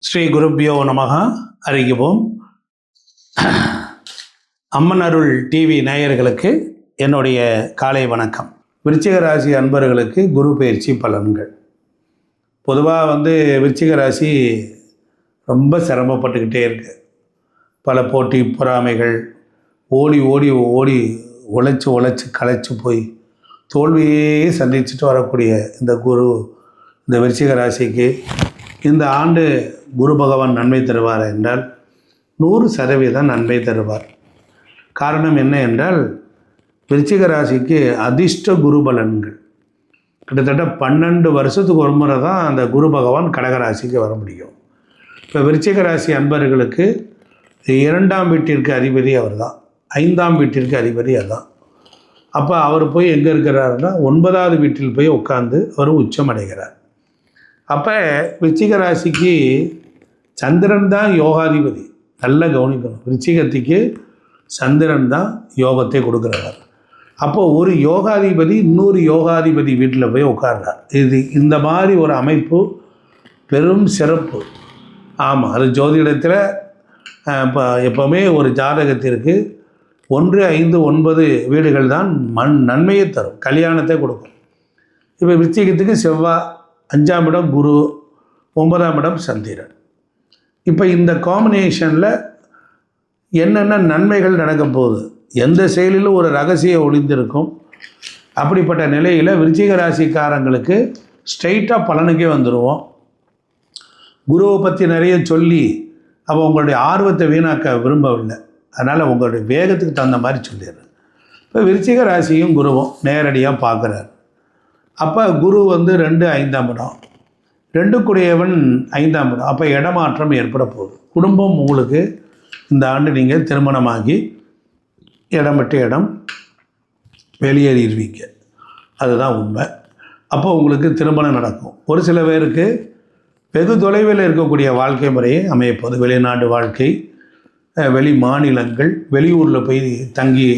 ஸ்ரீ குருப்பியோ நமக. அறிவிப்போம். அம்மன் அருள் டிவி நேயர்களுக்கு என்னுடைய காலை வணக்கம். விருச்சிக ராசி அன்பர்களுக்கு குரு பயிற்சி பலன்கள். பொதுவாக விருச்சிக ராசி ரொம்ப சிரமப்பட்டுக்கிட்டே இருக்கு. பல போட்டி பொறாமைகள், ஓடி ஓடி ஓடி உழைச்சி களைச்சி போய் தோல்வியே சந்திச்சுட்டு வரக்கூடிய இந்த விருச்சிக ராசிக்கு இந்த ஆண்டு குரு பகவான் நன்மை தருவார் என்றால் 100% நன்மை தருவார். காரணம் என்ன என்றால், விருச்சிக ராசிக்கு அதிர்ஷ்ட குரு பலன்கள் கிட்டத்தட்ட 12 வருஷத்துக்கு ஒரு முறை தான் அந்த குரு பகவான் கடகராசிக்கு வர முடியும். இப்போ விருச்சிக ராசி அன்பர்களுக்கு 2ஆம் வீட்டிற்கு அதிபதி அவர் தான், 5ஆம் வீட்டிற்கு அதிபதி அதுதான். அப்போ அவர் போய் எங்கே இருக்கிறாருன்னா 9வது வீட்டில் போய் உட்காந்து அவர் உச்சம் அடைகிறார். அப்போ விருச்சிக ராசிக்கு சந்திரன் தான் யோகாதிபதி. நல்லா கவனிக்கணும், விருச்சிகத்துக்கு சந்திரன் தான் யோகத்தை கொடுக்குறார். அப்போது ஒரு யோகாதிபதி இன்னொரு யோகாதிபதி வீட்டில் போய் உட்கார்றார். இந்த மாதிரி ஒரு அமைப்பு பெரும் சிறப்பு. ஆமாம், அது ஜோதிடத்தில் இப்போ எப்போவுமே ஒரு ஜாதகத்திற்கு 1, 5, 9 வீடுகள் தான் நன்மையை தரும், கல்யாணத்தை கொடுக்கும். இப்போ விருச்சிகத்துக்கு செவ்வாய், 5ஆம் இடம் குரு, 9ஆம் இடம் சந்திரன். இப்போ இந்த காம்பினேஷனில் என்னென்ன நன்மைகள் நடக்க போகுது, எந்த செயலிலும் ஒரு ரகசியம் ஒளிந்திருக்கும். அப்படிப்பட்ட நிலையில் விருச்சிக ராசிக்காரங்களுக்கு ஸ்ட்ரைட்டாக பலனுக்கே வந்துடுவோம். குருவை பற்றி நிறைய சொல்லி அப்போ உங்களுடைய ஆர்வத்தை வீணாக்க விரும்பவில்லை. அதனால் உங்களுடைய வேகத்துக்கு தகுந்த மாதிரி சொல்லிடுறேன். இப்போ விருச்சிக ராசியும் குருவும் நேரடியாக பார்க்குறாரு. அப்போ குரு 2, 5ஆம் இடம், 2க்குடையவன் 5ஆம் இடம். அப்போ இடமாற்றம் ஏற்பட போகுது. குடும்பம் உங்களுக்கு இந்த ஆண்டு நீங்கள் திருமணமாகி இடம் விட்டு இடம் வெளியேறிடுவீங்க, அதுதான் உண்மை. அப்போ உங்களுக்கு திருமணம் நடக்கும். ஒரு சில பேருக்கு வெகு தொலைவில் இருக்கக்கூடிய வாழ்க்கை முறையை அமையப்போகுது. வெளிநாடு வாழ்க்கை, வெளி மாநிலங்கள், வெளியூரில் போய் தங்கி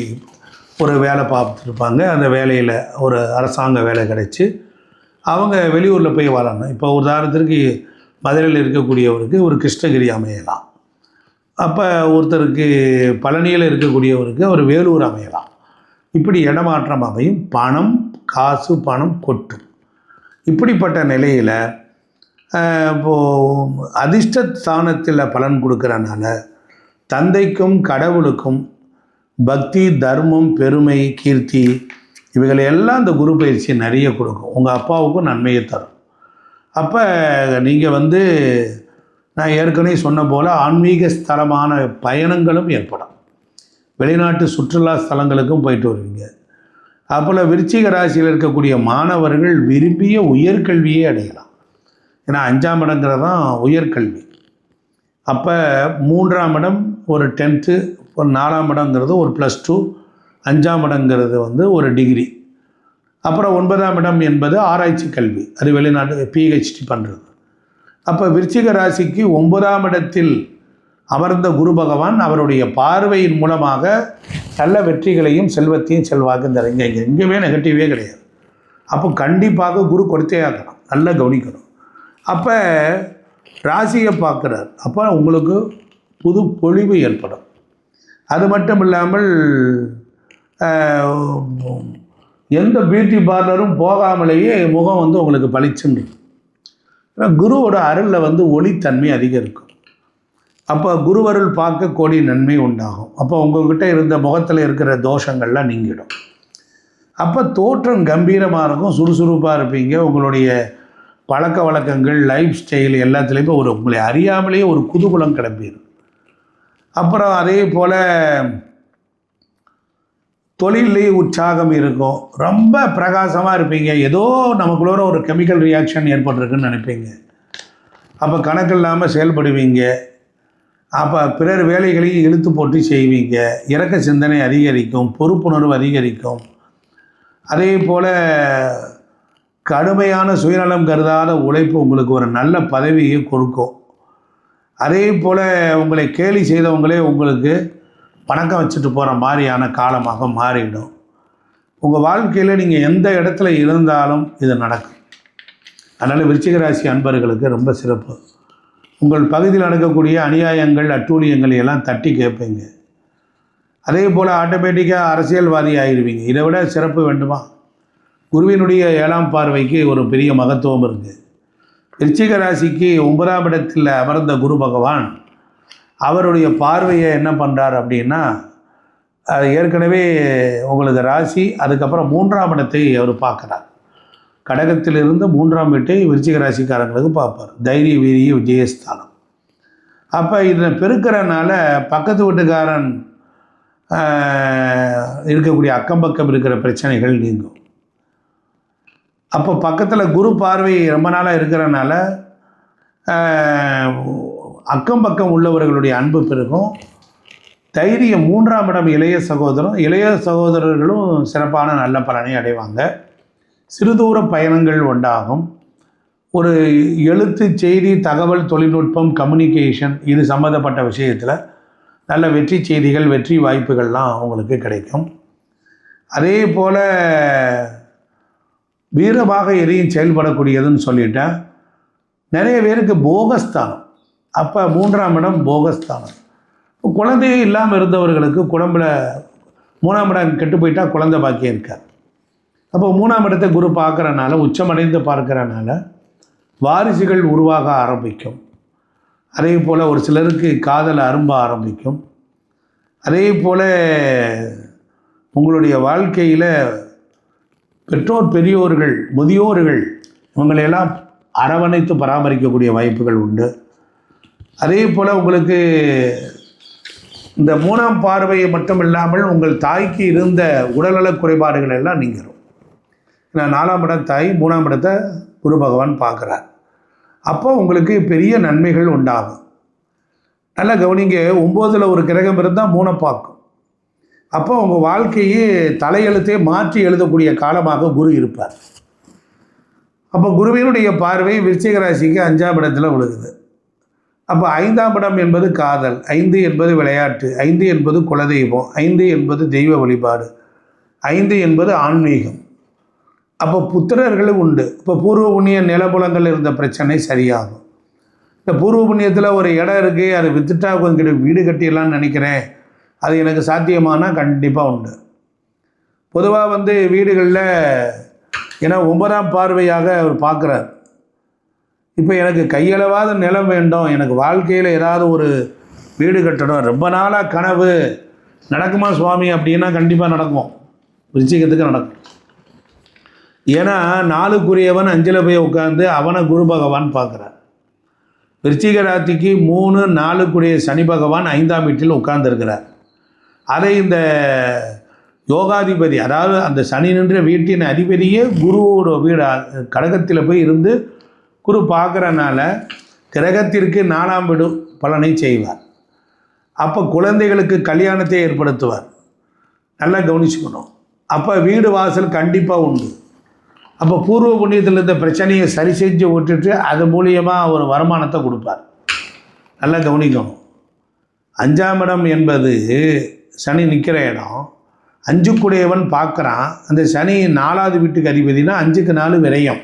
ஒரு வேலை பார்த்துருப்பாங்க. அந்த வேலையில் ஒரு அரசாங்க வேலை கிடைச்சி அவங்க வெளியூரில் போய் வாழணும். இப்போ உதாரணத்திற்கு மதுரையில் இருக்கக்கூடியவருக்கு ஒரு கிருஷ்ணகிரி அமையலாம். அப்போ ஒருத்தருக்கு பழனியில் இருக்கக்கூடியவருக்கு ஒரு வேலூர் அமையலாம். இப்படி இடமாற்றம் அமையும். பணம், காசு, பணம் கொட்டும். இப்படிப்பட்ட நிலையில் இப்போது அதிர்ஷ்டஸ்தானத்தில் பலன் கொடுக்குறனால தந்தைக்கும் கடவுளுக்கும் பக்தி, தர்மம், பெருமை, கீர்த்தி இவைகளை எல்லாம் இந்த குரு பயிற்சி நிறைய கொடுக்கும். உங்கள் அப்பாவுக்கும் நன்மையை தரும். அப்போ நீங்கள் நான் ஏற்கனவே சொன்ன போல் ஆன்மீக ஸ்தலமான பயணங்களும் ஏற்படும். வெளிநாட்டு சுற்றுலா ஸ்தலங்களுக்கும் போயிட்டு வருவீங்க. அப்போல விருச்சிக ராசியில் இருக்கக்கூடிய மாணவர்கள் விரும்பிய உயர்கல்வியே அடையலாம். ஏன்னா 5ஆம் இடங்கிறது தான் உயர்கல்வி. அப்போ 3ஆம் இடம் ஒரு 10th, ஒரு 4ஆம் இடங்கிறது ஒரு +2, 5ஆம் இடங்கிறது ஒரு டிகிரி. அப்புறம் 9ஆம் இடம் என்பது ஆராய்ச்சி கல்வி, அது வெளிநாட்டு PhD பண்ணுறது. அப்போ விருச்சிக ராசிக்கு 9ஆம் இடத்தில் அமர்ந்த குரு பகவான் அவருடைய பார்வையின் மூலமாக நல்ல வெற்றிகளையும் செல்வத்தையும் செல்வாக்கு தருங்க. எங்கேயுமே நெகட்டிவே கிடையாது. அப்போ கண்டிப்பாக குரு கொடுத்தே ஆகணும், நல்லா கவனிக்கணும். அப்போ ராசியை பார்க்குறார். அப்போ உங்களுக்கு புது பொழிவு ஏற்படும். அது மட்டும் இல்லாமல் எந்த பியூட்டி பார்லரும் போகாமலேயே முகம் உங்களுக்கு பளிச்சுன்னு. குருவோட அருளில் ஒளித்தன்மை அதிகம் இருக்கும். அப்போ குருவருள் பார்க்க கோடி நன்மை உண்டாகும். அப்போ உங்கள்கிட்ட இருந்த முகத்தில் இருக்கிற தோஷங்கள்லாம் நீங்கிடும். அப்போ தோற்றம் கம்பீரமாக இருக்கும், சுறுசுறுப்பாக இருப்பீங்க. உங்களுடைய பழக்க வழக்கங்கள், லைஃப் ஸ்டைல் எல்லாத்துலேயுமே உங்களை அறியாமலேயே ஒரு குதூகலம் கிளம்பிடும். அப்புறம் அதே போல் தொழிலே உற்சாகம் இருக்கும், ரொம்ப பிரகாசமாக இருப்பீங்க. ஏதோ நமக்குள்ளோட ஒரு கெமிக்கல் ரியாக்ஷன் ஏற்பட்டிருக்குன்னு நினைப்பீங்க. அப்போ கணக்கு இல்லாமல் செயல்படுவீங்க. அப்போ பிறர் வேலைகளையும் இழுத்து போட்டு செய்வீங்க. இரக்க சிந்தனை அதிகரிக்கும், பொறுப்புணர்வு அதிகரிக்கும். அதே போல் கடுமையான சுயநலம் கருதாத உழைப்பு உங்களுக்கு ஒரு நல்ல பதவியை கொடுக்கும். அதே போல் உங்களை கேலி செய்தவங்களே உங்களுக்கு வணக்கம் வச்சுட்டு போகிற மாதிரியான காலமாக மாறிடும். உங்கள் வாழ்க்கையில் நீங்கள் எந்த இடத்துல இருந்தாலும் இது நடக்கும். அதனால் விருச்சிக ராசி அன்பர்களுக்கு ரொம்ப சிறப்பு. உங்கள் பகுதியில் நடக்கக்கூடிய அநியாயங்கள் அட்டூழியங்களை எல்லாம் தட்டி கேட்பீங்க. அதே போல் ஆட்டோமேட்டிக்காக அரசியல்வாதி ஆகிடுவீங்க. இதை விட சிறப்பு வேண்டுமா? குருவினுடைய 7ஆம் பார்வைக்கு ஒரு பெரிய மகத்துவம் இருக்குது. விருச்சிக ராசிக்கு 9ஆம் இடத்தில் அமர்ந்த குரு பகவான் அவருடைய பார்வையை என்ன பண்ணுறார் அப்படின்னா, அது ஏற்கனவே உங்களுக்கு ராசி, அதுக்கப்புறம் 3ஆம் இடத்தை அவர் பார்க்குறார். கடகத்திலிருந்து 3ஆம் வீட்டை விருச்சிக ராசிக்காரங்களுக்கு பார்ப்பார். தைரிய வீரிய விஜயஸ்தானம். அப்போ இதில் பெருக்கிறனால பக்கத்து வீட்டுக்காரன் இருக்கக்கூடிய அக்கம் பக்கம் இருக்கிற பிரச்சனைகள் நீங்கும். அப்போ பக்கத்தில் குரு பார்வை ரொம்ப நாளாக இருக்கிறனால அக்கம் பக்கம் உள்ளவர்களுடைய அன்பு பெருகும். தைரியம் 3ஆம் இடம் இளைய சகோதரர்களும் சிறப்பான நல்ல பலனை அடைவாங்க. சிறுதூர பயணங்கள் உண்டாகும். ஒரு எழுத்து, செய்தி, தகவல் தொழில்நுட்பம், கம்யூனிகேஷன் இது சம்மந்தப்பட்ட விஷயத்தில் நல்ல வெற்றி செய்திகள், வெற்றி வாய்ப்புகள்லாம் உங்களுக்கு கிடைக்கும். அதே போல் வீரமாக எதையும் செயல்படக்கூடியதுன்னு சொல்லிட்டேன். நிறைய பேருக்கு போகஸ்தானம். அப்போ 3ஆம் இடம் போகஸ்தானம். குழந்தையே இல்லாமல் இருந்தவர்களுக்கு குழம்பில் 3ஆம் இடம் கெட்டு போயிட்டால் குழந்தை பாக்கியம் இருக்காது. அப்போ 3ஆம் இடத்தை குரு பார்க்குறனால, உச்சமடைந்து பார்க்குறனால வாரிசுகள் உருவாக ஆரம்பிக்கும். அதே போல் ஒரு சிலருக்கு காதல் அரும்ப ஆரம்பிக்கும். அதே போல் உங்களுடைய வாழ்க்கையில் பெற்றோர், பெரியோர்கள், முதியோர்கள் இவங்களையெல்லாம் அரவணைத்து பராமரிக்கக்கூடிய வாய்ப்புகள் உண்டு. அதே போல் உங்களுக்கு இந்த 3ஆம் பார்வையை மட்டும் இல்லாமல் உங்கள் தாய்க்கு இருந்த உடல்நலக் குறைபாடுகள் எல்லாம் நீங்கிடும். ஏன்னா 4ஆம் இடம் தாய், 3ஆம் இடத்தை குரு பகவான் பார்க்குறார். அப்போ உங்களுக்கு பெரிய நன்மைகள் உண்டாகும். நல்லா கவனிங்க, 9ல் ஒரு கிரகம் இருந்தால் 3 பார்க்கும். அப்போ உங்கள் வாழ்க்கையே தலையெழுத்தே மாற்றி எழுதக்கூடிய காலமாக குரு இருப்பார். அப்போ குருவினுடைய பார்வை விருச்சிக ராசிக்கு 5ஆம் இடத்துல விழுகுது. அப்போ 5ஆம் இடம் என்பது காதல், 5 என்பது விளையாட்டு, 5 என்பது குலதெய்வம், 5 என்பது தெய்வ வழிபாடு, 5 என்பது ஆன்மீகம். அப்போ புத்திரர்களும் உண்டு. இப்போ பூர்வ புண்ணிய நிலபுலங்கள் இருந்த பிரச்சனை சரியாகும். இந்த பூர்வ புண்ணியத்தில் ஒரு இடம் இருக்குது, அதை விற்றுட்டா கொஞ்சம் வீடு கட்டிடலான்னு நினைக்கிறேன், அது எனக்கு சாத்தியமானால் கண்டிப்பாக உண்டு. பொதுவாக வீடுகளில் ஏன்னா 9ஆம் பார்வையாக அவர் பார்க்குறார். இப்போ எனக்கு கையளவாத நிலம் வேண்டும், எனக்கு வாழ்க்கையில் ஏதாவது ஒரு வீடு கட்டணும், ரொம்ப நாளாக கனவு, நடக்குமா சுவாமி அப்படின்னா கண்டிப்பாக நடக்கும். விருச்சிகத்துக்கு நடக்கும். ஏன்னா 4க்குரியவன் 5ல் போய் உட்காந்து அவனை குரு பகவான் பார்க்குறார். விருச்சிக ராசிக்கு 3, 4க்குரிய சனி பகவான் 5ஆம் வீட்டில் உட்கார்ந்துருக்கிறார். அதை இந்த யோகாதிபதி, அதாவது அந்த சனி நின்ற வீட்டின் அதிபதியே குருவோட வீடு கடகத்தில் போய் இருந்து குரு பார்க்குறனால கிரகத்திற்கு 4ஆம் வீடு பலனை செய்வார். அப்போ குழந்தைகளுக்கு கல்யாணத்தை ஏற்படுத்துவார். நல்லா கவனிச்சுக்கணும். அப்போ வீடு வாசல் கண்டிப்பாக உண்டு. அப்போ பூர்வ புண்ணியத்தில் இருந்த பிரச்சனையை சரி செஞ்சு விட்டுட்டு அது மூலியமாக ஒரு வருமானத்தை கொடுப்பார். நல்லா கவனிக்கணும். 5ஆம் இடம் என்பது சனி நிற்கிற இடம். 5க்குடையவன் பார்க்குறான். அந்த சனி 4ஆவது வீட்டுக்கு அதிபதினா 5க்கு 4 விரயம்.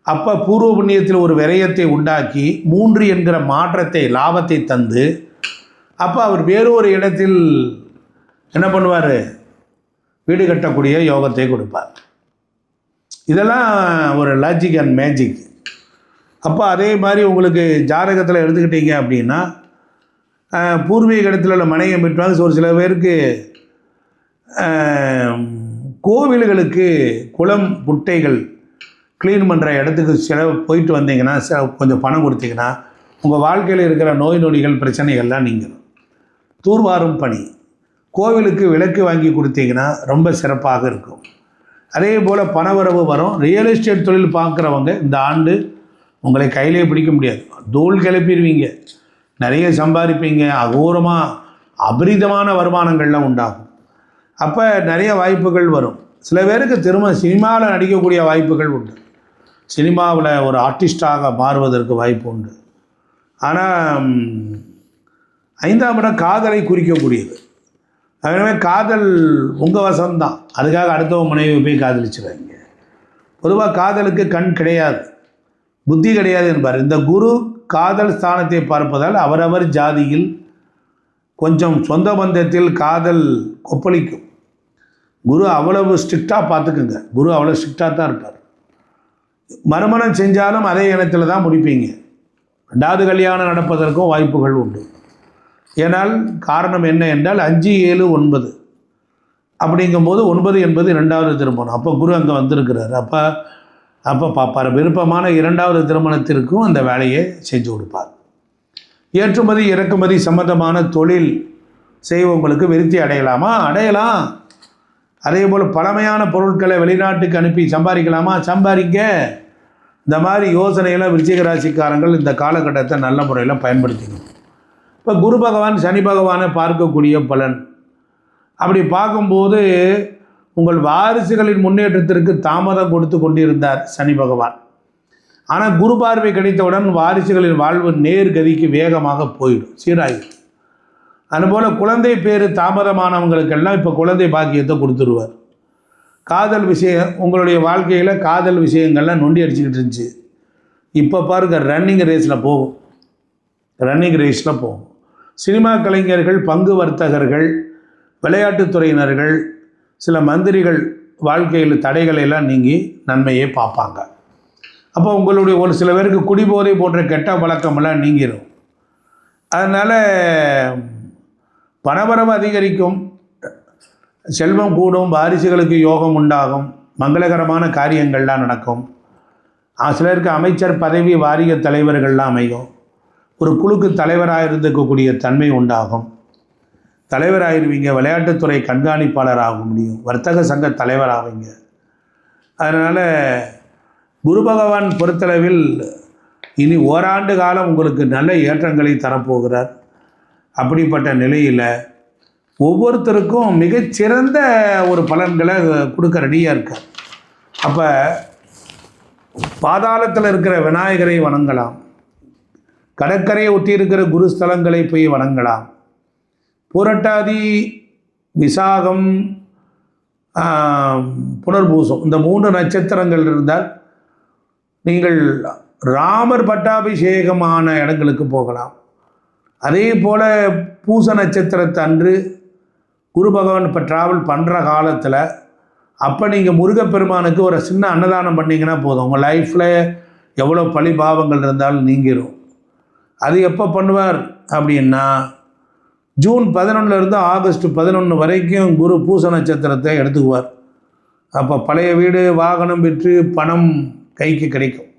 அப்போ பூர்வ புண்ணியத்தில் ஒரு விரயத்தை உண்டாக்கி 3 என்கிற மாற்றத்தை, லாபத்தை தந்து அப்போ அவர் வேறு ஒரு இடத்தில் என்ன பண்ணுவார், வீடு கட்டக்கூடிய யோகத்தை கொடுப்பார். இதெல்லாம் ஒரு லாஜிக் அண்ட் மேஜிக். அப்போ அதே மாதிரி உங்களுக்கு ஜாதகத்தில் எடுத்துக்கிட்டீங்க அப்படின்னா பூர்வீக இடத்துல உள்ள மனையை பெற்றாங்க. ஒரு சில பேருக்கு கோவில்களுக்கு குளம், குட்டைகள் க்ளீன் பண்ணுற இடத்துக்கு செலவு போயிட்டு வந்தீங்கன்னா, கொஞ்சம் பணம் கொடுத்தீங்கன்னா உங்கள் வாழ்க்கையில் இருக்கிற நோய் நொடிகள் பிரச்சனைகள்லாம் நீங்களும். தூர்வாரும் பணி, கோவிலுக்கு விளக்கு வாங்கி கொடுத்தீங்கன்னா ரொம்ப சிறப்பாக இருக்கும். அதே போல் பணவரவு வரும். ரியல் எஸ்டேட் தொழில் பார்க்குறவங்க இந்த ஆண்டு உங்களை கையிலே பிடிக்க முடியாது, தூள் கிளப்பிடுவீங்க, நிறைய சம்பாதிப்பீங்க, அகோரமாக அபரிதமான வருமானங்கள்லாம் உண்டாகும். அப்போ நிறைய வாய்ப்புகள் வரும். சில பேருக்கு சினிமாவில் நடிக்கக்கூடிய வாய்ப்புகள் உண்டு. சினிமாவில் ஒரு ஆர்டிஸ்டாக மாறுவதற்கு வாய்ப்பு உண்டு. ஆனால் 5ஆம் இடம் காதலை குறிக்கக்கூடியது. அதனால காதல் உங்கள் வசம்தான். அதுக்காக அடுத்தவங்க மனைவி போய் காதலிச்சுருவாங்க. பொதுவாக காதலுக்கு கண் கிடையாது, புத்தி கிடையாது என்பார். இந்த குரு காதல் ஸ்தானத்தை பார்ப்பதால் அவரவர் ஜாதியில் கொஞ்சம் சொந்த பந்தத்தில் காதல் கொப்பளிக்கும். குரு அவ்வளவு ஸ்ட்ரிக்டாக பார்த்துக்குங்க. குரு அவ்வளோ ஸ்ட்ரிக்டாக தான் இருப்பார். மறுமணம் செஞ்சாலும் அதே இனத்தில் தான் முடிப்பீங்க. 2வது கல்யாணம் நடப்பதற்கும் வாய்ப்புகள் உண்டு. ஏனால் காரணம் என்ன என்றால் 5, 7, 9 அப்படிங்கும்போது 9 என்பது 2வது திருமணம். அப்போ குரு அங்கே வந்திருக்கிறார். அப்போ பார்ப்பார். விருப்பமான 2வது திருமணத்திற்கும் அந்த வேலையை செஞ்சு கொடுப்பார். ஏற்றுமதி இறக்குமதி சம்பந்தமான தொழில் செய்வங்களுக்கு விருத்தி அடையலாமா? அடையலாம். அதே போல் பழமையான பொருட்களை வெளிநாட்டுக்கு அனுப்பி சம்பாதிக்கலாமா? சம்பாதிக்க. இந்த மாதிரி யோசனையெல்லாம் விருச்சிக ராசிக்காரங்கள் இந்த காலகட்டத்தை நல்ல முறையில் பயன்படுத்திக்கணும். இப்போ குரு பகவான் சனி பகவானை பார்க்கக்கூடிய பலன் அப்படி பார்க்கும்போது உங்கள் வாரிசுகளின் முன்னேற்றத்திற்கு தாமதம் கொடுத்து கொண்டிருந்தார் சனி பகவான். ஆனால் குரு பார்வை கிடைத்தவுடன் வாரிசுகளின் வாழ்வு நேர்கதிக்கு வேகமாக போயிடும், சீராயிடும். அதுபோல் குழந்தை பேர் தாமதமானவங்களுக்கெல்லாம் இப்போ குழந்தை பாக்கியத்தை கொடுத்துருவார். காதல் விஷயம், உங்களுடைய வாழ்க்கையில் காதல் விஷயங்கள்லாம் நொண்டி அடிச்சுக்கிட்டு இருந்துச்சு. இப்போ பாருங்கள், ரன்னிங் ரேஸில் போகும். சினிமா கலைஞர்கள், பங்கு வர்த்தகர்கள், விளையாட்டுத்துறையினர்கள், சில மந்திரிகள் வாழ்க்கையில் தடைகளை எல்லாம் நீங்கி நன்மையை பார்ப்பாங்க. அப்போ உங்களுடைய ஒரு சில பேருக்கு குடிபோதை போன்ற கெட்ட பழக்கமெல்லாம் நீங்கிடும். அதனால் பணவரவு அதிகரிக்கும், செல்வம் கூடும், வாரிசுகளுக்கு யோகம் உண்டாகும், மங்களகரமான காரியங்கள்லாம் நடக்கும். சிலருக்கு அமைச்சர் பதவி, வாரிய தலைவர்கள்லாம் அமையும். ஒரு குழுக்கு தலைவராக இருந்திருக்கக்கூடிய தன்மை உண்டாகும். தலைவராகிடுவீங்க. விளையாட்டுத்துறை கண்காணிப்பாளர் ஆக முடியும். வர்த்தக சங்க தலைவர் ஆவீங்க. அதனால் குரு பகவான் பொறுத்தளவில் இனி ஓராண்டு காலம் உங்களுக்கு நல்ல ஏற்றங்களை தரப்போகிறார். அப்படிப்பட்ட நிலையில் ஒவ்வொருத்தருக்கும் மிகச்சிறந்த ஒரு பலன்களை கொடுக்க ரெடியாக இருக்கார். அப்போ பாதாளத்தில் இருக்கிற விநாயகரை வணங்கலாம், கடற்கரையை ஒட்டி இருக்கிற குருஸ்தலங்களை போய் வணங்கலாம். புரட்டாதி, விசாகம், புனர்பூசம் இந்த 3 நட்சத்திரங்கள் இருந்தால் நீங்கள் ராமர் பட்டாபிஷேகமான இடங்களுக்கு போகலாம். அதே போல் பூச நட்சத்திரத்தை அன்று குரு பகவான் இப்போ ட்ராவல் பண்ணுற காலத்தில் அப்போ நீங்கள் முருகப்பெருமானுக்கு ஒரு சின்ன அன்னதானம் பண்ணிங்கன்னா போதும். உங்கள் லைஃப்பில் எவ்வளோ பழி பாவங்கள் இருந்தாலும் நீங்கிடும். அது எப்போ பண்ணுவார் அப்படின்னா ஜூன் 11 ஆகஸ்ட் 11 வரைக்கும் குரு பூச நட்சத்திரத்தை எடுத்துக்குவார். அப்போ பழைய வீடு, வாகனம் விற்று பணம் கைக்கு கிடைக்கும்.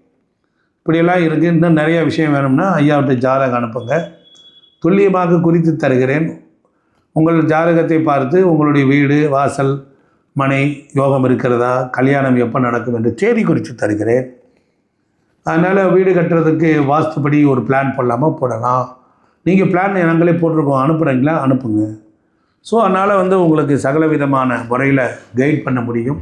இப்படியெல்லாம் இருக்குது. இன்னும் நிறைய விஷயம் வேணும்னா ஐயாவிட்ட ஜாதகம் அனுப்புங்க, துல்லியமாக குறித்து தருகிறேன். உங்கள் ஜாதகத்தை பார்த்து உங்களுடைய வீடு, வாசல், மனை யோகம் இருக்கிறதா, கல்யாணம் எப்போ நடக்கும் என்று தேதி குறித்து தருகிறேன். அதனால் வீடு கட்டுறதுக்கு வாஸ்துப்படி ஒரு பிளான் போடலாமா? போடலாம். நீங்கள் பிளான் நாங்களே போட்டிருக்கோம், அனுப்புகிறீங்களா? அனுப்புங்க. ஸோ அதனால் உங்களுக்கு சகல விதமான முறையில் கைட் பண்ண முடியும்.